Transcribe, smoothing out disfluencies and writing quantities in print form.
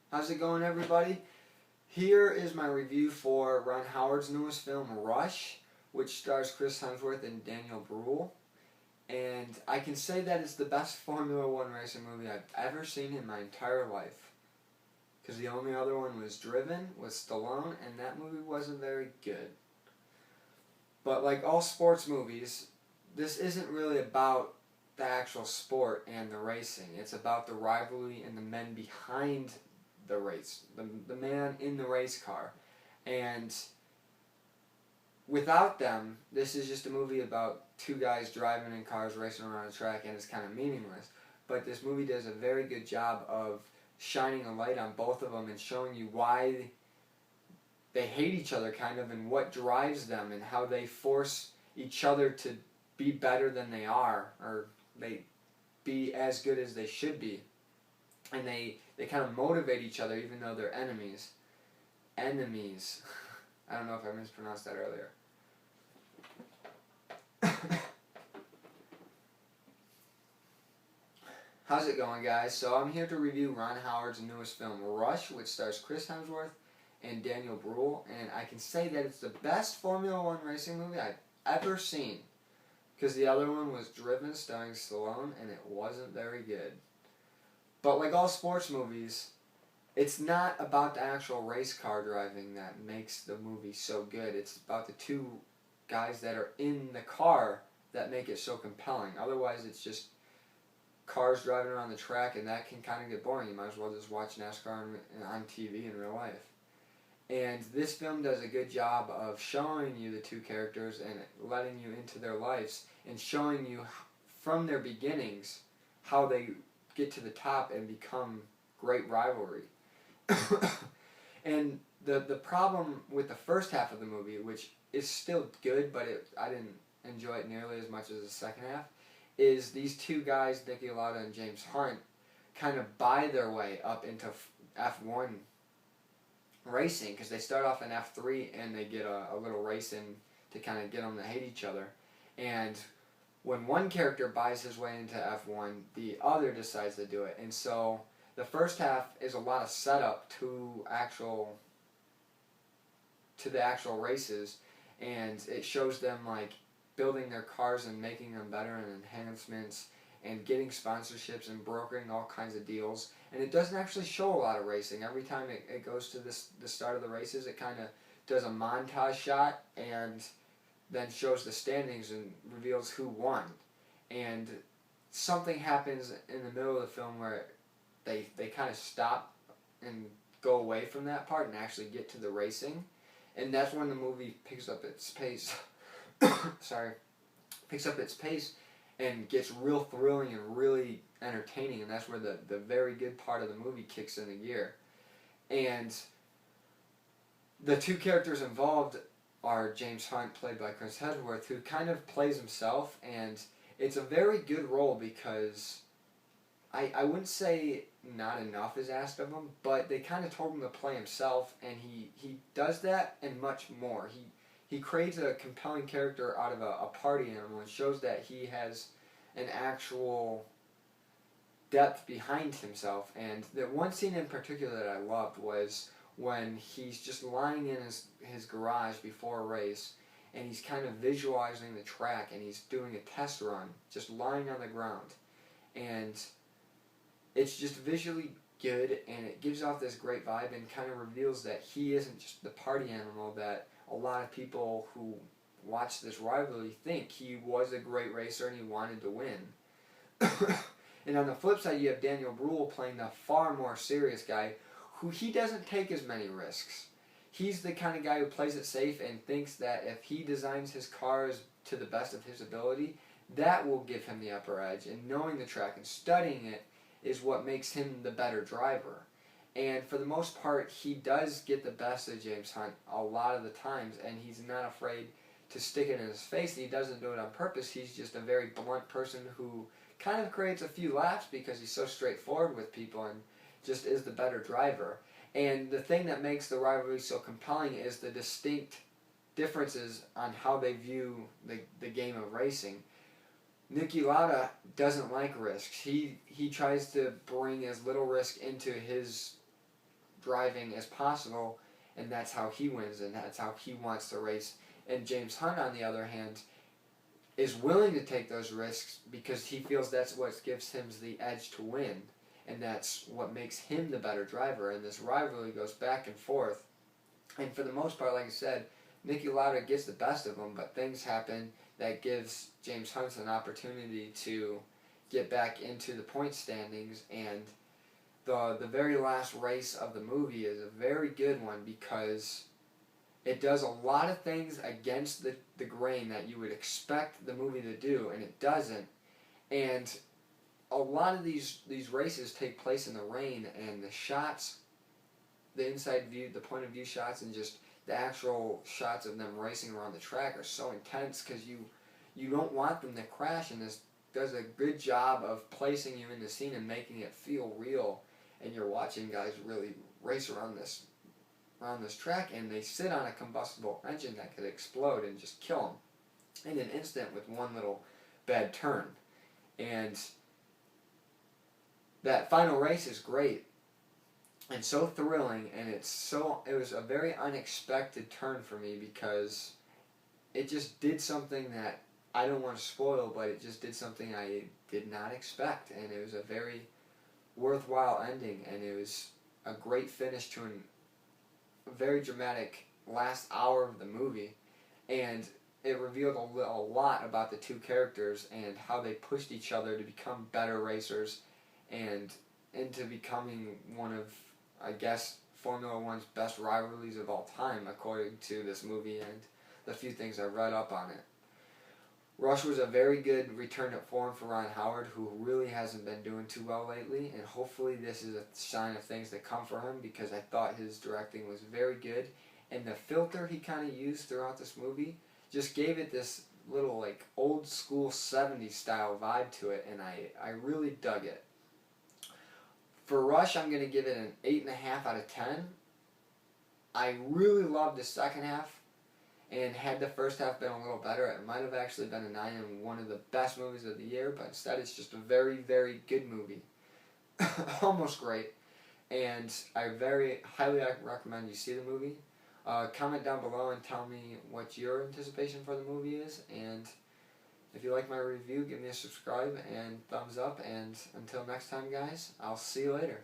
How's it going, everybody? Here is my review for Ron Howard's newest film, Rush, which stars Chris Hemsworth and Daniel Bruhl. And I can say that it's the best Formula One racing movie I've ever seen in my entire life. Because the only other one was Driven with Stallone, and that movie wasn't very good. But like all sports movies, this isn't really about the actual sport and the racing. It's about the rivalry and the men behind the race, the man in the race car. And without them, this is just a movie about two guys driving in cars racing around a track, and it's kind of meaningless. But this movie does a very good job of shining a light on both of them and showing you why they hate each other, kind of, and what drives them, and how they force each other to be better than they are, or they be as good as they should be. And they kind of motivate each other even though they're enemies. Enemies. I don't know if I mispronounced that earlier. How's it going, guys? So I'm here to review Ron Howard's newest film, Rush, which stars Chris Hemsworth and Daniel Bruhl. And I can say that it's the best Formula One racing movie I've ever seen. Because the other one was Driven, starring Stallone, and it wasn't very good. But like all sports movies, it's not about the actual race car driving that makes the movie so good. It's about the two guys that are in the car that make it so compelling. Otherwise, it's just cars driving around the track, and that can kind of get boring. You might as well just watch NASCAR on TV in real life. And this film does a good job of showing you the two characters and letting you into their lives and showing you from their beginnings how they get to the top and become great rivalry. And the problem with the first half of the movie, which is still good, but I didn't enjoy it nearly as much as the second half, is these two guys, Niki Lauda and James Hunt, kind of buy their way up into F1 racing, because they start off in F3 and they get a little race in to kind of get them to hate each other. And when one character buys his way into F1, the other decides to do it. And so the first half is a lot of setup to the actual races, and it shows them like building their cars and making them better and enhancements and getting sponsorships and brokering all kinds of deals. And it doesn't actually show a lot of racing. Every time it goes to the start of the races, it kind of does a montage shot and then shows the standings and reveals who won. And something happens in the middle of the film where they kind of stop and go away from that part and actually get to the racing. And that's when the movie picks up its pace. Picks up its pace and gets real thrilling and really entertaining. And that's where the very good part of the movie kicks into gear. And the two characters involved are James Hunt, played by Chris Hemsworth, who kind of plays himself, and it's a very good role because I wouldn't say not enough is asked of him, but they kind of told him to play himself, and he does that and much more. He creates a compelling character out of a party animal and shows that he has an actual depth behind himself. And the one scene in particular that I loved was when he's just lying in his garage before a race, and he's kind of visualizing the track, and he's doing a test run, just lying on the ground. And it's just visually good, and it gives off this great vibe and kind of reveals that he isn't just the party animal that a lot of people who watch this rivalry think. He was a great racer and he wanted to win. And on the flip side, you have Daniel Bruhl playing the far more serious guy who he doesn't take as many risks. He's the kind of guy who plays it safe and thinks that if he designs his cars to the best of his ability, that will give him the upper edge. And knowing the track and studying it is what makes him the better driver. And for the most part, he does get the best of James Hunt a lot of the times, and he's not afraid to stick it in his face, and he doesn't do it on purpose. He's just a very blunt person who kind of creates a few laughs because he's so straightforward with people and just is the better driver. And the thing that makes the rivalry so compelling is the distinct differences on how they view the game of racing. Niki Lauda doesn't like risks. He tries to bring as little risk into his driving as possible, and that's how he wins, and that's how he wants to race. And James Hunt, on the other hand, is willing to take those risks because he feels that's what gives him the edge to win, and that's what makes him the better driver. And this rivalry goes back and forth. And for the most part, like I said, Niki Lauda gets the best of him, but things happen that gives James Hunt an opportunity to get back into the point standings. And the very last race of the movie is a very good one because it does a lot of things against the grain that you would expect the movie to do, and it doesn't. And a lot of these races take place in the rain, and the shots, the inside view, the point of view shots, and just the actual shots of them racing around the track are so intense because you don't want them to crash, and this does a good job of placing you in the scene and making it feel real, and you're watching guys really race around this track, and they sit on a combustible engine that could explode and just kill them in an instant with one little bad turn. And that final race is great and so thrilling, and it was a very unexpected turn for me because it just did something that I don't want to spoil, but it just did something I did not expect, and it was a very worthwhile ending, and it was a great finish to a very dramatic last hour of the movie, and it revealed a lot about the two characters and how they pushed each other to become better racers and into becoming one of, I guess, Formula One's best rivalries of all time, according to this movie and the few things I've read up on it. Rush was a very good return to form for Ron Howard, who really hasn't been doing too well lately, and hopefully this is a sign of things to come for him because I thought his directing was very good, and the filter he kind of used throughout this movie just gave it this little like old school 70s style vibe to it, and I really dug it. For Rush, I'm going to give it an 8.5 out of 10. I really loved the second half. And had the first half been a little better, it might have actually been a 9 and one of the best movies of the year, but instead it's just a very, very good movie. Almost great. And I very highly recommend you see the movie. Comment down below and tell me what your anticipation for the movie is. And if you like my review, give me a subscribe and thumbs up. And until next time, guys, I'll see you later.